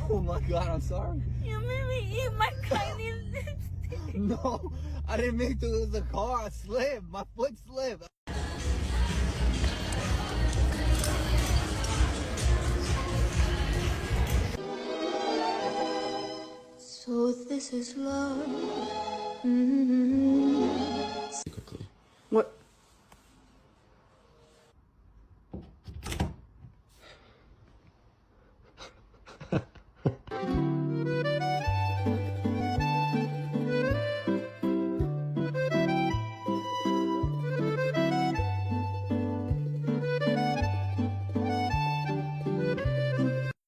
Oh my god, I'm sorry. You made me eat my tiny lipstick. No, I didn't mean to. It was the car. I slipped. My foot slipped. So this is love. Mm-hmm.